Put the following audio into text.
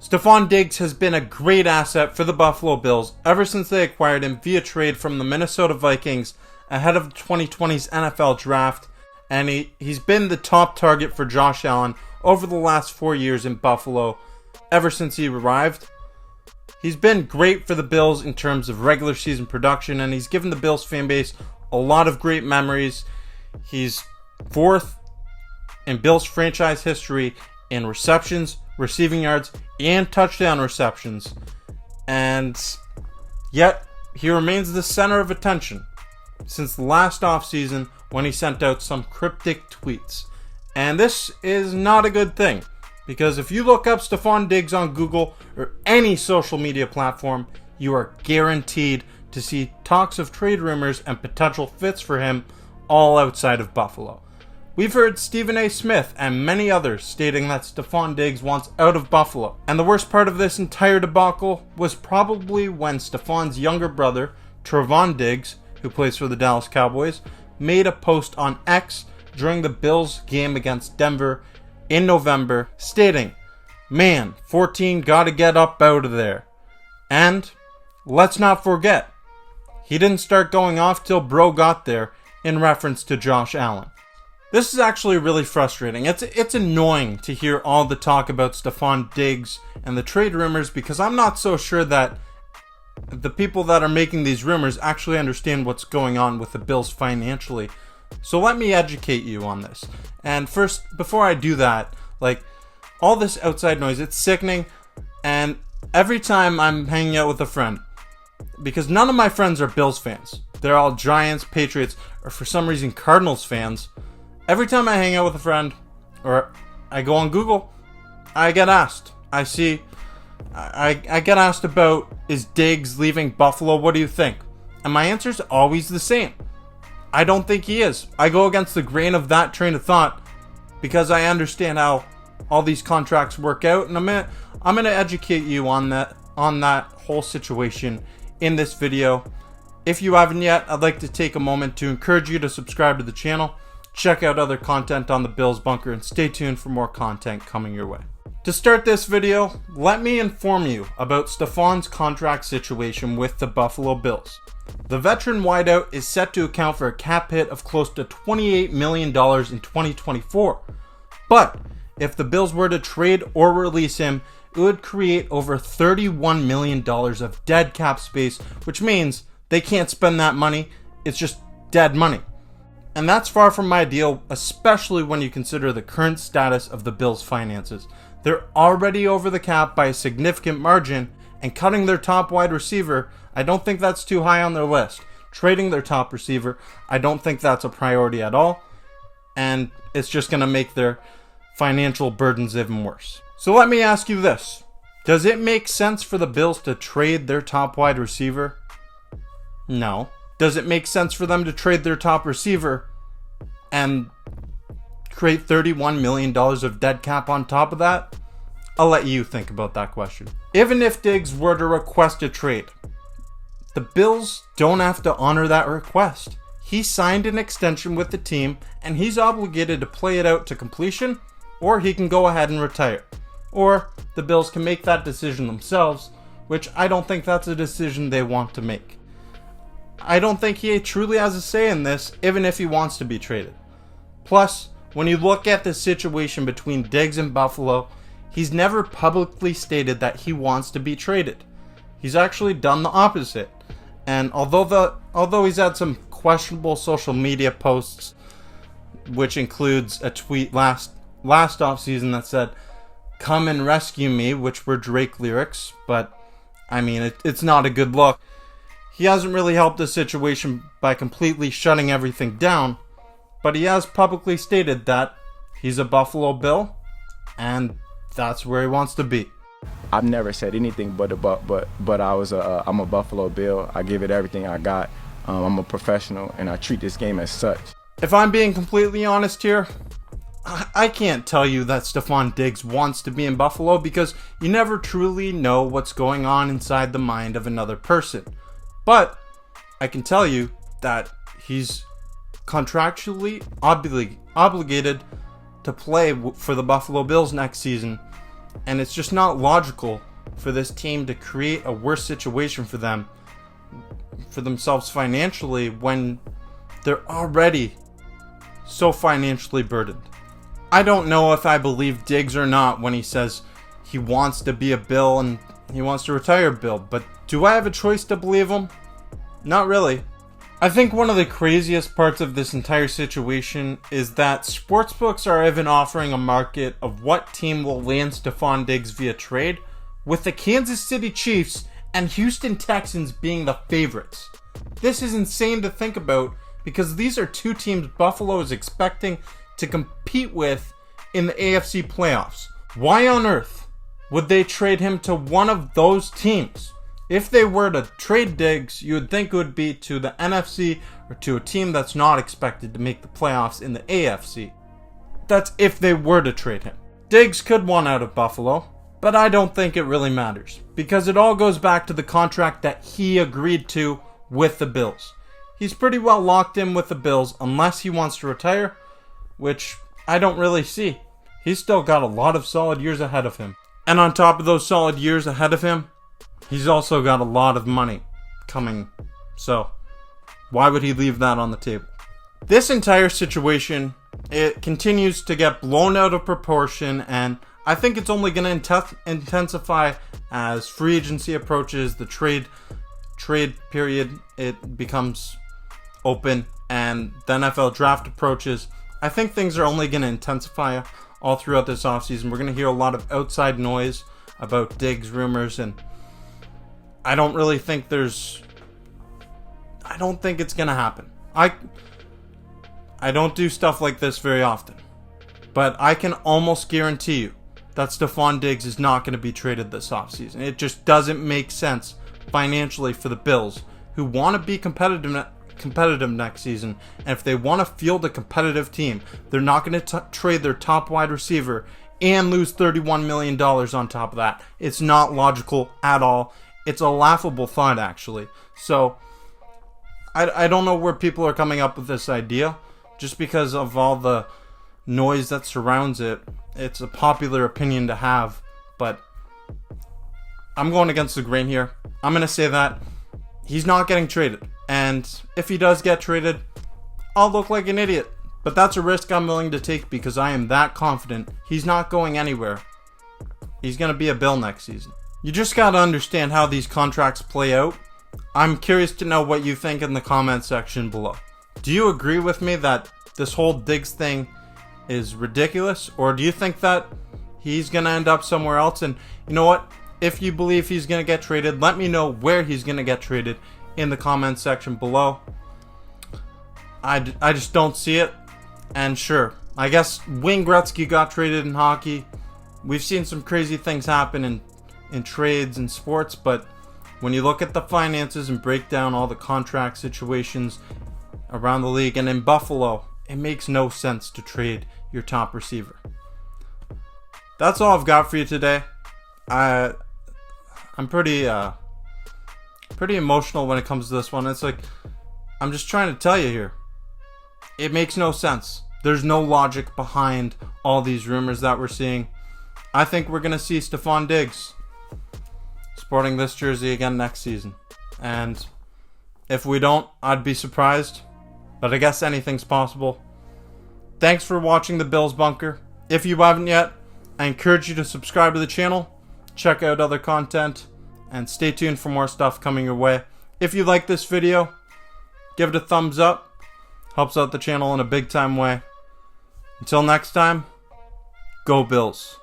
Stefon Diggs has been a great asset for the Buffalo Bills ever since they acquired him via trade from the Minnesota Vikings ahead of the 2020's NFL Draft, and he's been the top target for Josh Allen over the last 4 years in Buffalo ever since he arrived. He's been great for the Bills in terms of regular season production, and he's given the Bills fan base a lot of great memories. He's fourth in Bills franchise history in receptions, receiving yards, and touchdown receptions. And yet, he remains the center of attention since the last offseason when he sent out some cryptic tweets. And this is not a good thing, because if you look up Stefon Diggs on Google or any social media platform, you are guaranteed to see talks of trade rumors and potential fits for him all outside of Buffalo. We've heard Stephen A. Smith and many others stating that Stefon Diggs wants out of Buffalo. And the worst part of this entire debacle was probably when Stefon's younger brother, Stefon Diggs, who plays for the Dallas Cowboys, made a post on X during the Bills game against Denver in November, stating, "Man, 14 gotta get up out of there." And let's not forget, he didn't start going off till bro got there, in reference to Josh Allen. This is actually really frustrating. It's annoying to hear all the talk about Stefon Diggs and the trade rumors, because I'm not so sure that the people that are making these rumors actually understand what's going on with the Bills financially. So let me educate you on this. And first, before I do that, all this outside noise, it's sickening. And every time I'm hanging out with a friend, because none of my friends are Bills fans, they're all Giants, Patriots, or for some reason Cardinals fans. Every time I hang out with a friend, or I go on Google, I get asked. I get asked about, is Diggs leaving Buffalo? What do you think? And my answer is always the same. I don't think he is. I go against the grain of that train of thought because I understand how all these contracts work out, and I'm gonna educate you on that whole situation in this video. If you haven't yet, I'd like to take a moment to encourage you to subscribe to the channel. Check out other content on the Bills Bunker, and stay tuned for more content coming your way. To start this video, let me inform you about Stefon's contract situation with the Buffalo Bills. The veteran wideout is set to account for a cap hit of close to $28 million in 2024. But if the Bills were to trade or release him, it would create over $31 million of dead cap space, which means they can't spend that money. It's just dead money. And that's far from ideal, especially when you consider the current status of the Bills' finances. They're already over the cap by a significant margin, and cutting their top wide receiver, I don't think that's too high on their list. Trading their top receiver, I don't think that's a priority at all, and it's just going to make their financial burdens even worse. So let me ask you this. Does it make sense for the Bills to trade their top wide receiver? No. Does it make sense for them to trade their top receiver and create $31 million of dead cap on top of that? I'll let you think about that question. Even if Diggs were to request a trade, the Bills don't have to honor that request. He signed an extension with the team, and he's obligated to play it out to completion, or he can go ahead and retire. Or the Bills can make that decision themselves, which I don't think that's a decision they want to make. I don't think he truly has a say in this, even if he wants to be traded. Plus, when you look at the situation between Diggs and Buffalo, he's never publicly stated that he wants to be traded. He's actually done the opposite. And although he's had some questionable social media posts, which includes a tweet last offseason that said, "Come and rescue me," which were Drake lyrics, but I mean, it's not a good look. He hasn't really helped the situation by completely shutting everything down, but he has publicly stated that he's a Buffalo Bill, and that's where he wants to be. I've never said anything but I'm a Buffalo Bill. I give it everything I got. I'm a professional, and I treat this game as such. If I'm being completely honest here, I can't tell you that Stefon Diggs wants to be in Buffalo, because you never truly know what's going on inside the mind of another person. But I can tell you that he's contractually obligated to play for the Buffalo Bills next season, And it's just not logical for this team to create a worse situation for themselves financially when they're already so financially burdened. I don't know if I believe Diggs or not when he says he wants to be a Bill and he wants to retire Bill, but do I have a choice to believe him? Not really. I think one of the craziest parts of this entire situation is that sportsbooks are even offering a market of what team will land Stefon Diggs via trade, with the Kansas City Chiefs and Houston Texans being the favorites. This is insane to think about because these are two teams Buffalo is expecting to compete with in the AFC playoffs. Why on earth would they trade him to one of those teams? If they were to trade Diggs, you would think it would be to the NFC or to a team that's not expected to make the playoffs in the AFC. That's if they were to trade him. Diggs could want out of Buffalo, but I don't think it really matters because it all goes back to the contract that he agreed to with the Bills. He's pretty well locked in with the Bills unless he wants to retire, which I don't really see. He's still got a lot of solid years ahead of him. And on top of those solid years ahead of him, he's also got a lot of money coming, so why would he leave that on the table? This entire situation, it continues to get blown out of proportion, and I think it's only going to intensify as free agency approaches, the trade period, it becomes open, and the NFL draft approaches. I think things are only going to intensify all throughout this offseason. We're going to hear a lot of outside noise about Diggs rumors, and I don't really think it's going to happen. I don't do stuff like this very often, but I can almost guarantee you that Stefon Diggs is not going to be traded this offseason. It just doesn't make sense financially for the Bills, who want to be competitive next season, and if they want to field a competitive team, they're not going to trade their top wide receiver and lose $31 million on top of that. It's not logical at all. It's a laughable thought, actually. So I don't know where people are coming up with this idea, just because of all the noise that surrounds it. It's a popular opinion to have, but I'm going against the grain here. I'm going to say that he's not getting traded, and if he does get traded, I'll look like an idiot, but that's a risk I'm willing to take because I am that confident he's not going anywhere. He's going to be a Bill next season. You just got to understand how these contracts play out. I'm curious to know what you think in the comment section below. Do you agree with me that this whole Diggs thing is ridiculous, or do you think that he's going to end up somewhere else? And you know what? If you believe he's going to get traded, let me know where he's going to get traded in the comment section below. I just don't see it. And sure, I guess Wayne Gretzky got traded in hockey. We've seen some crazy things happen in trades and sports, but when you look at the finances and break down all the contract situations around the league and in Buffalo, it makes no sense to trade your top receiver. That's all I've got for you today. I'm pretty emotional when it comes to this one. It's like, I'm just trying to tell you here, it makes no sense. There's no logic behind all these rumors that we're seeing. I think we're going to see Stefon Diggs sporting this jersey again next season. And if we don't, I'd be surprised. But I guess anything's possible. Thanks for watching the Bills Bunker. If you haven't yet, I encourage you to subscribe to the channel, check out other content, and stay tuned for more stuff coming your way. If you like this video, give it a thumbs up. Helps out the channel in a big time way. Until next time, go Bills.